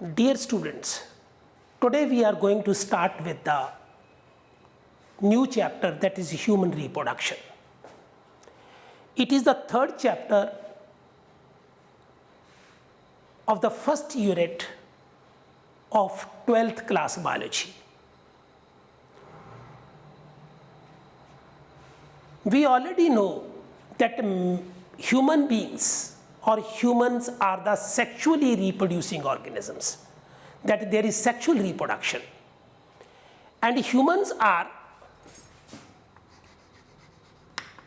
Dear students, today we are going to start with the new chapter, that is human reproduction. It is the third chapter of the first unit of 12th class biology. We already know that human beings or humans are the sexually reproducing organisms, that there is sexual reproduction, and humans are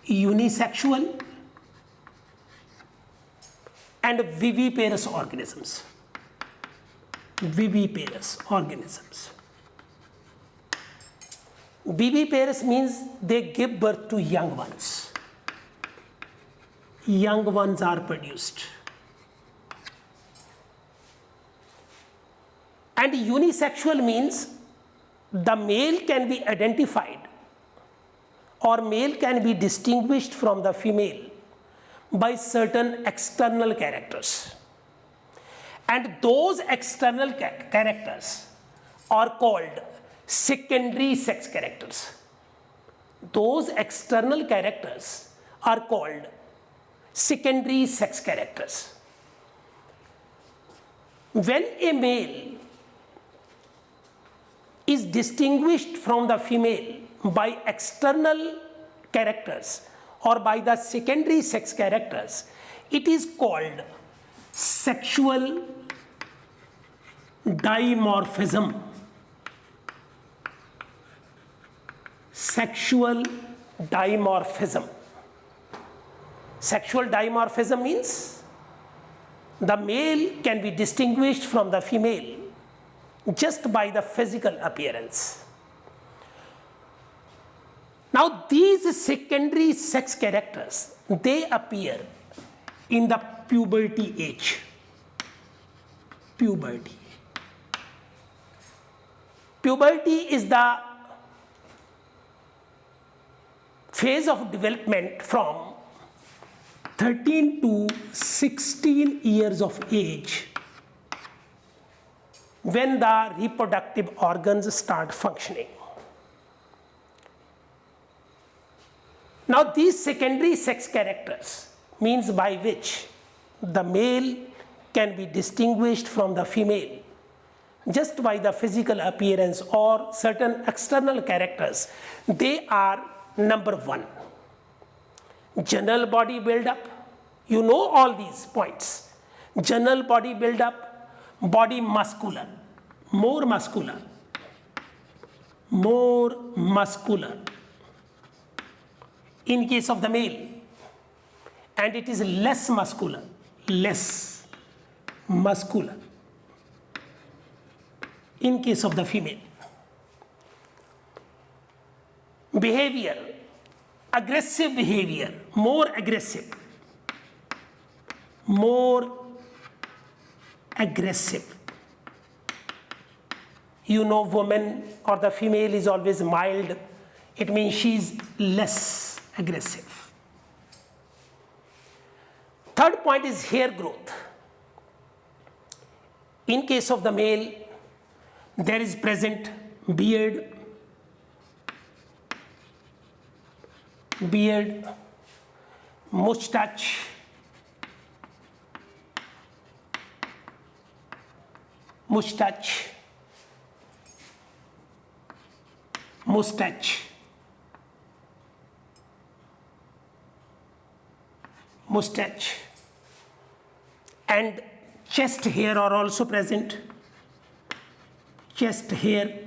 unisexual and viviparous organisms. Viviparous organisms. Viviparous means they give birth to young ones. Young ones are produced. And unisexual means the male can be identified or male can be distinguished from the female by certain external characters. And those external characters are called secondary sex characters. Those external characters are called secondary sex characters. When a male is distinguished from the female by external characters or by the secondary sex characters, it is called sexual dimorphism. Sexual dimorphism. Sexual dimorphism means the male can be distinguished from the female just by the physical appearance. Now these secondary sex characters, they appear in the puberty age. Puberty. Puberty is the phase of development from 13 to 16 years of age, when the reproductive organs start functioning. Now these secondary sex characters means by which the male can be distinguished from the female just by the physical appearance or certain external characters. They are: number one, general body build-up. You know all these points. General body build-up, body muscular, more muscular, more muscular in case of the male, and it is less muscular in case of the female. Behavior, aggressive behavior, more aggressive. You know, woman or the female is always mild. It means she is less aggressive. Third point is hair growth. In case of the male, there is present beard, mustache, and chest hair are also present. Chest hair,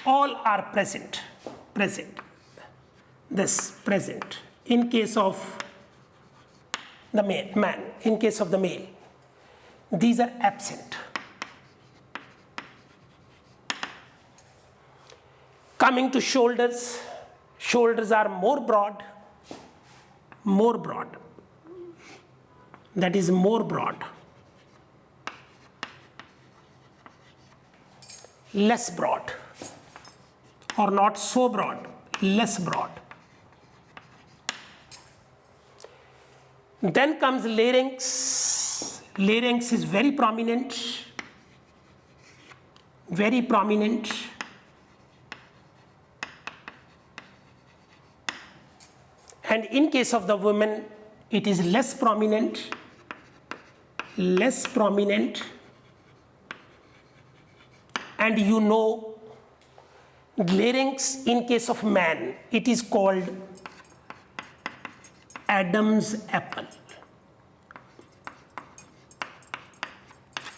all are present. This present in case of the man. In case of the male, these are absent. Coming to shoulders, shoulders are more broad, that is more broad, less broad, or not so broad, less broad. Then comes larynx. Larynx is very prominent, very prominent. And in case of the women, it is less prominent, less prominent. And you know, larynx in case of man, it is called Adam's apple.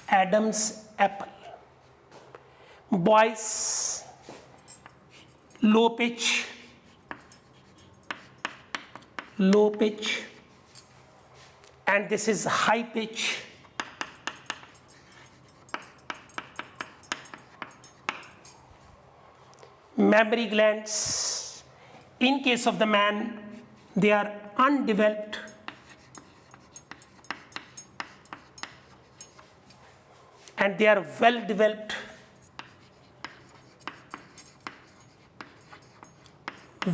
Adam's apple. Boys, low pitch, low pitch, and this is high pitch. Mammary glands, in case of the man, they are undeveloped. And they are well developed.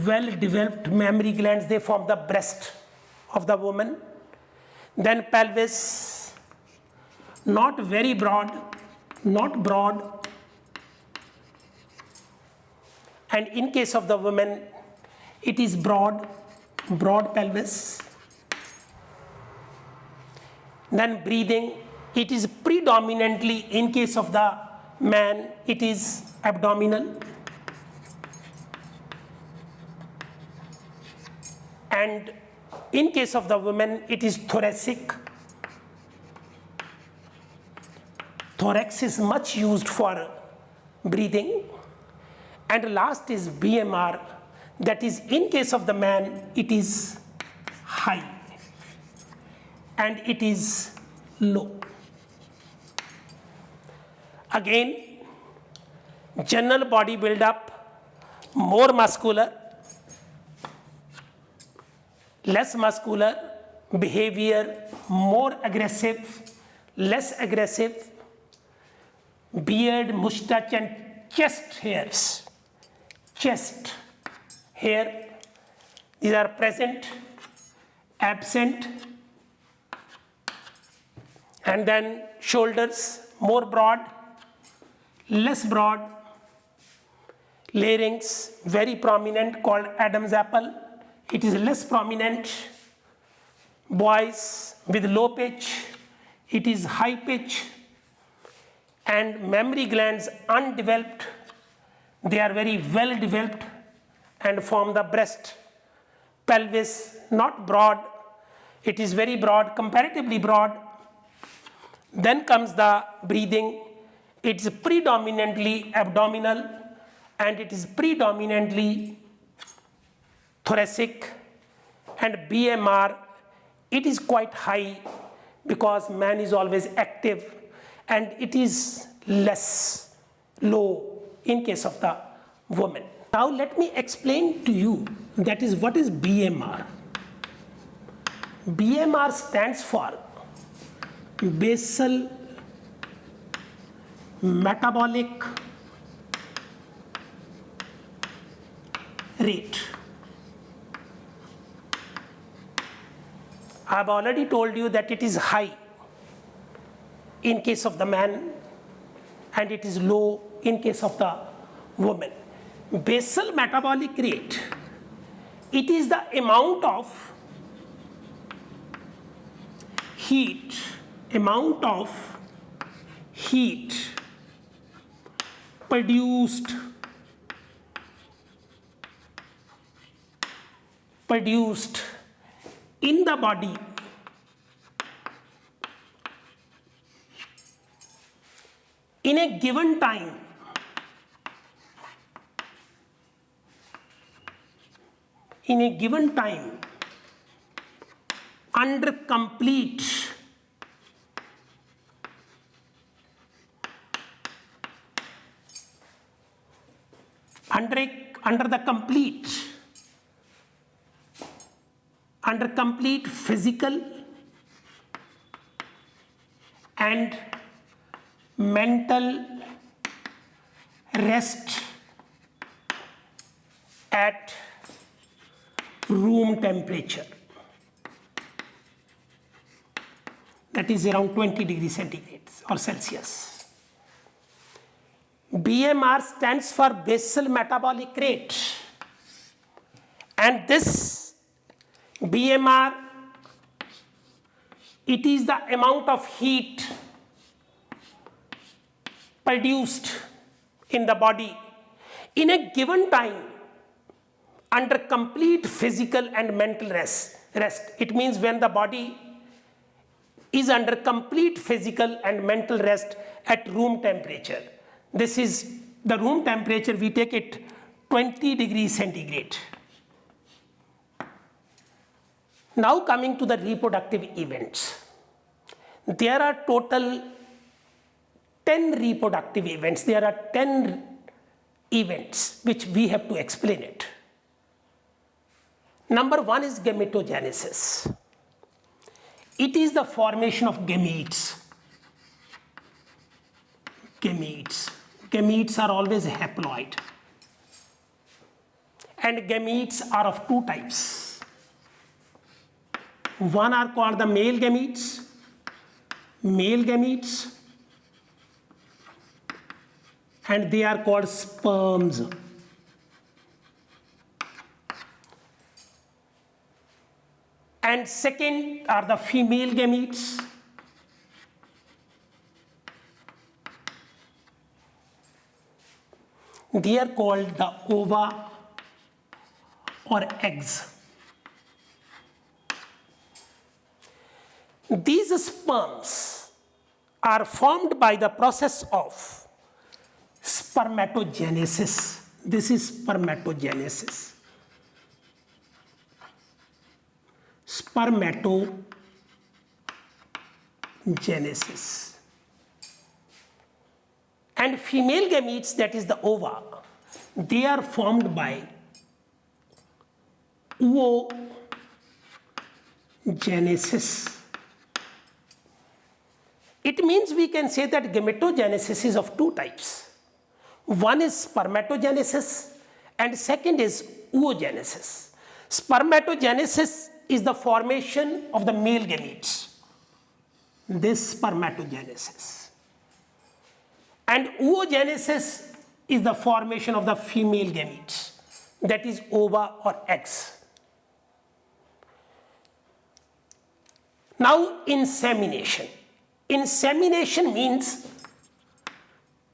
Well developed mammary glands, they form the breast of the woman. Then pelvis, not very broad, not broad. And in case of the woman, it is broad, broad pelvis. Then breathing, it is predominantly, in case of the man, it is abdominal. And in case of the women, it is thoracic. Thorax is much used for breathing. And last is BMR, that is, in case of the man, it is high and it is low. Again, general body build-up, more muscular, less muscular, behavior more aggressive, less aggressive, beard, mustache, and chest hairs. Chest hair, these are present, absent, and then shoulders more broad, less broad, larynx very prominent, called Adam's apple, it is less prominent. Boys with low pitch, it is high pitch, and mammary glands undeveloped, they are very well developed and form the breast. Pelvis not broad, it is very broad, comparatively broad. Then comes the breathing, it is predominantly abdominal and it is predominantly thoracic. And BMR, it is quite high because man is always active, and it is less low in case of the woman. Now let me explain to you, that is, what is BMR. BMR stands for basal metabolic rate. I have already told you that it is high in case of the man and it is low in case of the woman. Basal metabolic rate, it is the amount of heat, produced in the body in a given time under complete under complete physical and mental rest at room temperature. that is around 20 degrees centigrade or Celsius. BMR stands for basal metabolic rate, and this BMR, it is the amount of heat produced in the body in a given time under complete physical and mental rest. It means when the body is under complete physical and mental rest at room temperature. This is the room temperature, we take it 20 degrees centigrade. Now coming to the reproductive events. There are total 10 reproductive events. There are 10 events which we have to explain it. Number one is gametogenesis. It is the formation of gametes. Gametes are always haploid. And gametes are of two types. One are called the male gametes, and they are called sperms. And second are the female gametes. They are called the ova or eggs. These sperms are formed by the process of spermatogenesis. This is spermatogenesis. Spermatogenesis. And female gametes, that is the ova, they are formed by oogenesis. It means we can say that gametogenesis is of two types. One is spermatogenesis and second is oogenesis. Spermatogenesis is the formation of the male gametes. This spermatogenesis. And oogenesis is the formation of the female gametes. That is ova or eggs. Now insemination. Insemination means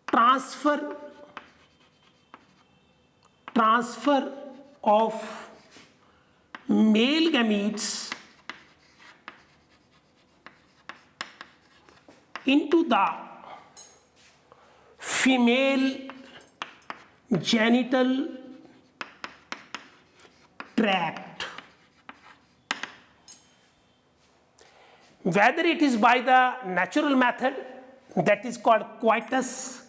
transfer of male gametes into the female genital tract. Whether it is by the natural method, that is called coitus,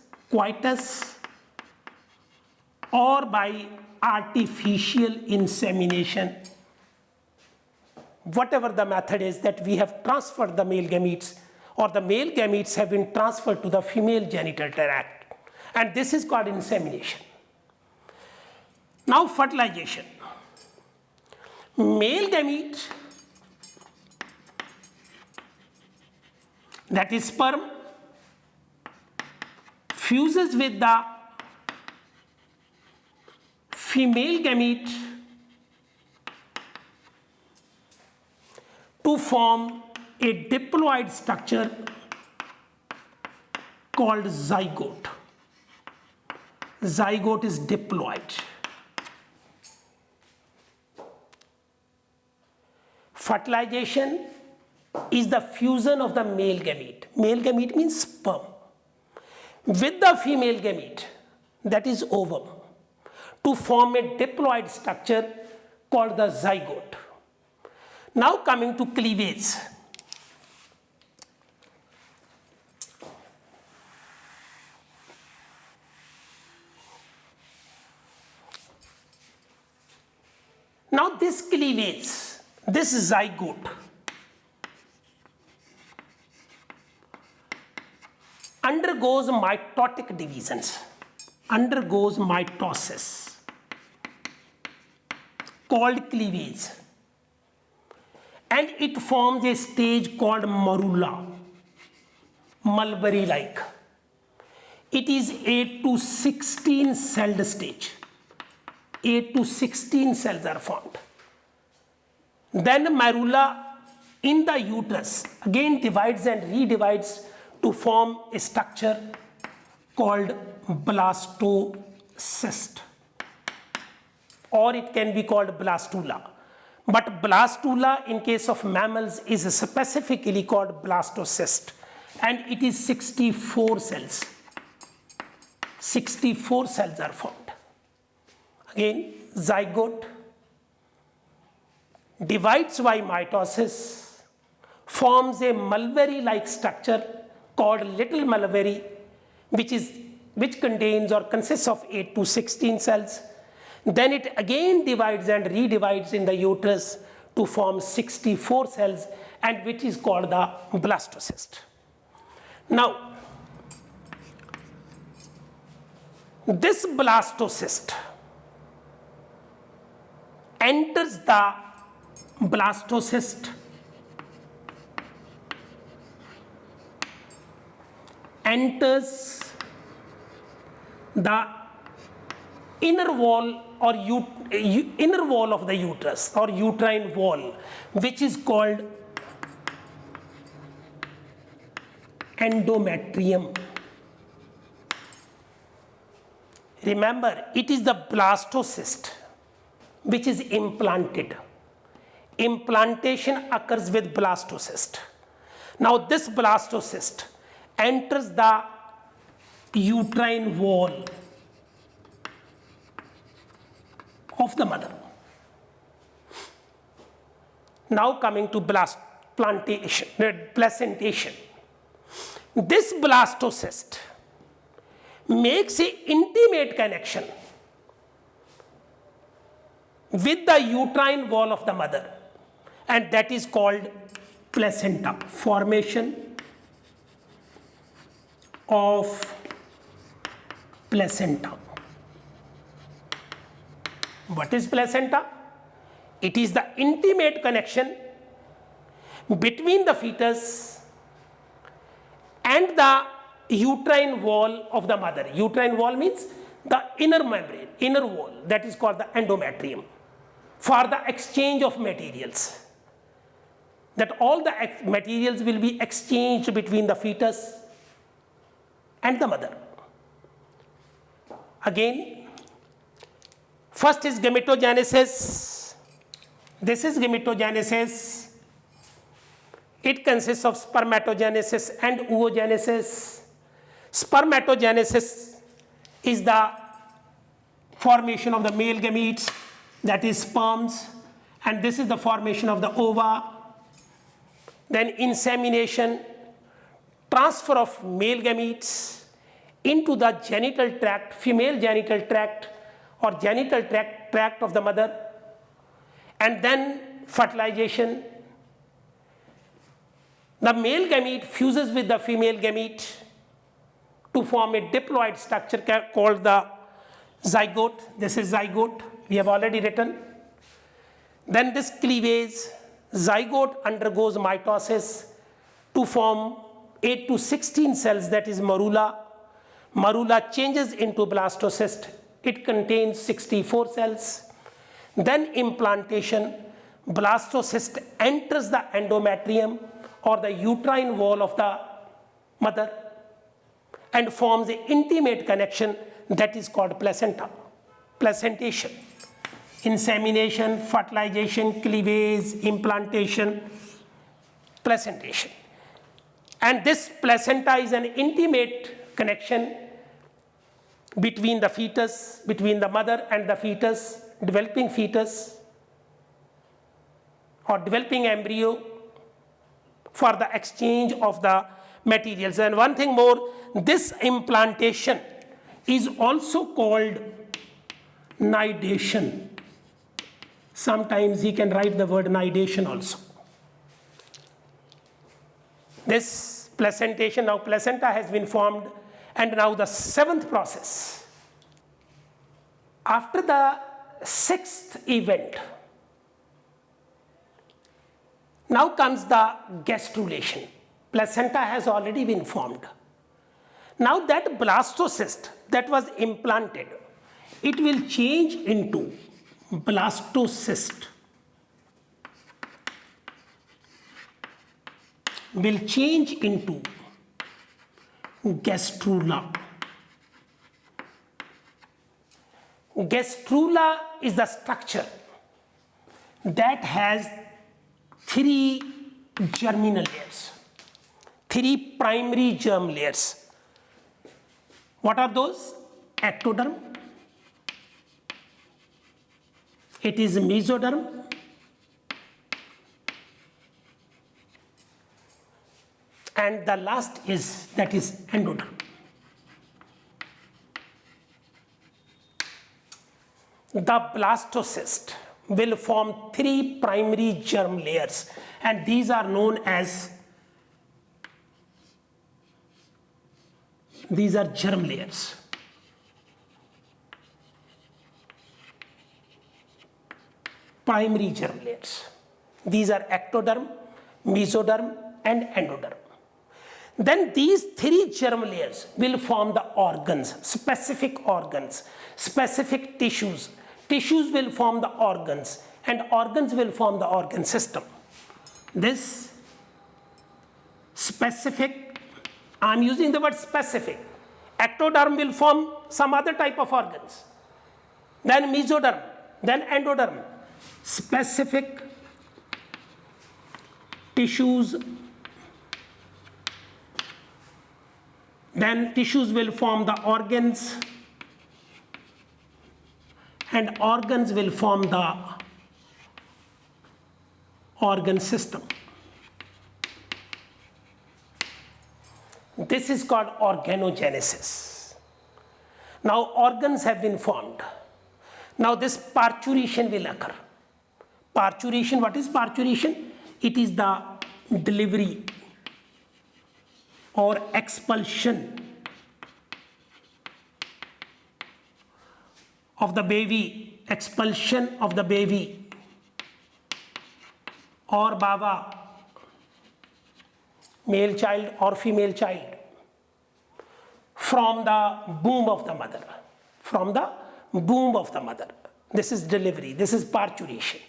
or by artificial insemination. Whatever the method is that we have transferred the male gametes, or the male gametes have been transferred to the female genital tract, and this is called insemination. Now fertilization. Male gamete, that is sperm, fuses with the female gamete to form a diploid structure called zygote. Zygote is diploid. Fertilization is the fusion of the male gamete. Male gamete means sperm with the female gamete, that is ovum, to form a diploid structure called the zygote. Now coming to cleavage. Now this cleavage, this zygote, undergoes mitotic divisions, undergoes mitosis called cleavage. and it forms a stage called morula, mulberry like. It is 8 to 16 celled stage. 8 to 16 cells are formed. Then morula in the uterus again divides and redivides to form a structure called blastocyst, or it can be called blastula. But blastula in case of mammals is specifically called blastocyst, and it is 64 cells. 64 cells are formed. Again, zygote divides by mitosis, forms a mulberry-like structure called little mulberry, which contains or consists of 8 to 16 cells. Then it again divides and redivides in the uterus to form 64 cells, and which is called the blastocyst. Now, this blastocyst enters the inner wall or inner wall of the uterus or uterine wall, which is called endometrium. Remember, it is the blastocyst which is implanted. Implantation occurs with blastocyst. Now this blastocyst enters the uterine wall of the mother. Now coming to placentation. This blastocyst makes an intimate connection with the uterine wall of the mother, and that is called placenta. Formation of placenta. What is placenta? It is the intimate connection between the fetus and the uterine wall of the mother. Uterine wall means the inner membrane, inner wall, that is called the endometrium, for the exchange of materials. That all the materials will be exchanged between the fetus and the mother. Again, first is gametogenesis. This is gametogenesis. It consists of spermatogenesis and oogenesis. Spermatogenesis is the formation of the male gametes, that is sperms, and this is the formation of the ova. Then insemination, transfer of male gametes into the genital tract, female genital tract or genital tract of the mother, and then fertilization. The male gamete fuses with the female gamete to form a diploid structure called the zygote. This is zygote, we have already written. Then this cleavage, zygote undergoes mitosis to form 8 to 16 cells, that is morula. Morula changes into blastocyst. It contains 64 cells. Then implantation, blastocyst enters the endometrium or the uterine wall of the mother and forms an intimate connection, that is called placenta. Placentation. Insemination, fertilization, cleavage, implantation, placentation. And this placenta is an intimate connection between the fetus, between the mother and the fetus, developing fetus or developing embryo, for the exchange of the materials. And one thing more, this implantation is also called nidation. Sometimes he can write the word nidation also. This placentation, now placenta has been formed, and now the seventh process. After the sixth event, Now comes the gastrulation. Placenta has already been formed. Now that blastocyst that was implanted, it will change into blastocyst, will change into gastrula. Gastrula is the structure that has 3 germinal layers, 3 primary germ layers. What are those? Ectoderm, it is mesoderm, and the last is, that is endoderm. The blastocyst will form 3 primary germ layers, and these are known as, these are germ layers. Primary germ layers. These are ectoderm, mesoderm, and endoderm. Then these 3 germ layers will form the organs, specific tissues. Tissues will form the organs, and organs will form the organ system. This specific, I am using the word specific. Ectoderm will form some other type of organs, then mesoderm, then endoderm. Specific tissues, then tissues will form the organs, and organs will form the organ system. This is called organogenesis. Now organs have been formed. Now this parturition will occur. Parturition, what is parturition? It is the delivery or expulsion of the baby, expulsion of the baby or baba, male child or female child, from the womb of the mother. From the womb of the mother. This is delivery, this is parturition.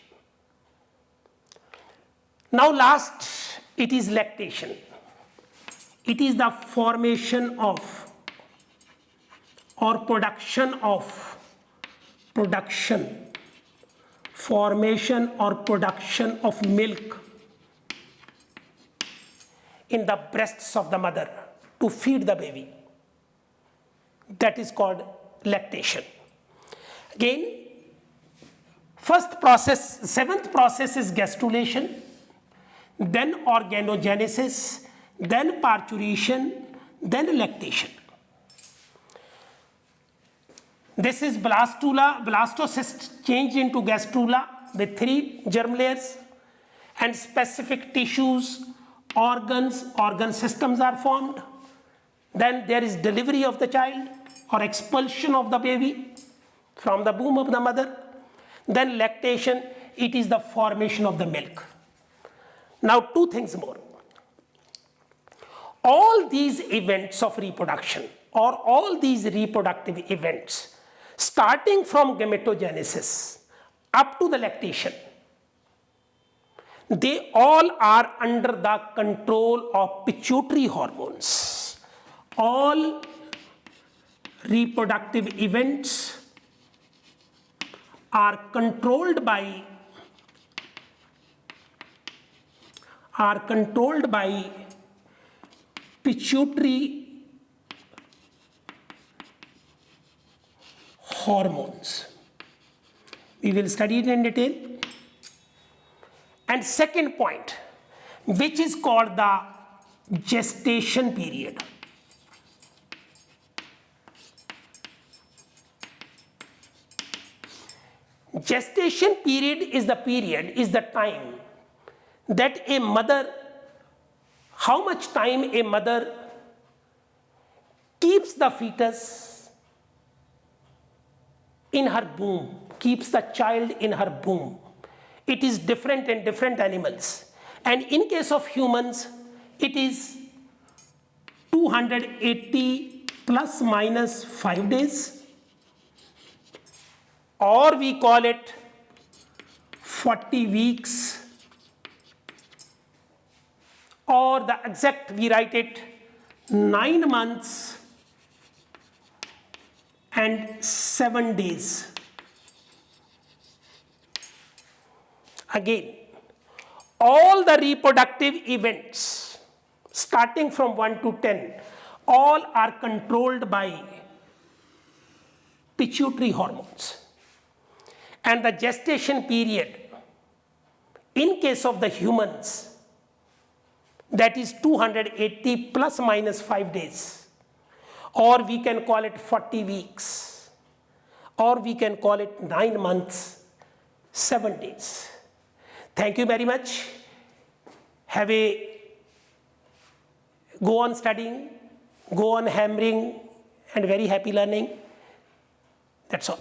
Now last, it is lactation. It is the formation of or formation or production of milk in the breasts of the mother to feed the baby. That is called lactation. Again, first process, 7th process is gastrulation, then organogenesis, then parturition, then lactation. This is blastula, blastocyst changed into gastrula with 3 germ layers, and specific tissues, organs, organ systems are formed. Then there is delivery of the child or expulsion of the baby from the womb of the mother. Then lactation, it is the formation of the milk. Now 2 things more. All these events of reproduction or all these reproductive events, starting from gametogenesis up to the lactation, they all are under the control of pituitary hormones. All reproductive events are controlled by pituitary hormones. We will study it in detail. And second point, which is called the gestation period. Gestation period is the time that a mother, how much time a mother keeps the fetus in her womb, keeps the child in her womb. It is different in different animals. And in case of humans, it is 280 plus minus 5 days, or we call it 40 weeks, or the exact we write it 9 months and 7 days. Again, all the reproductive events starting from 1 to 10, all are controlled by pituitary hormones. And the gestation period, in case of the humans, that is 280 plus minus 5 days, or we can call it 40 weeks, or we can call it 9 months, 7 days. Thank you very much. Go on studying, go on hammering, and very happy learning. That's all.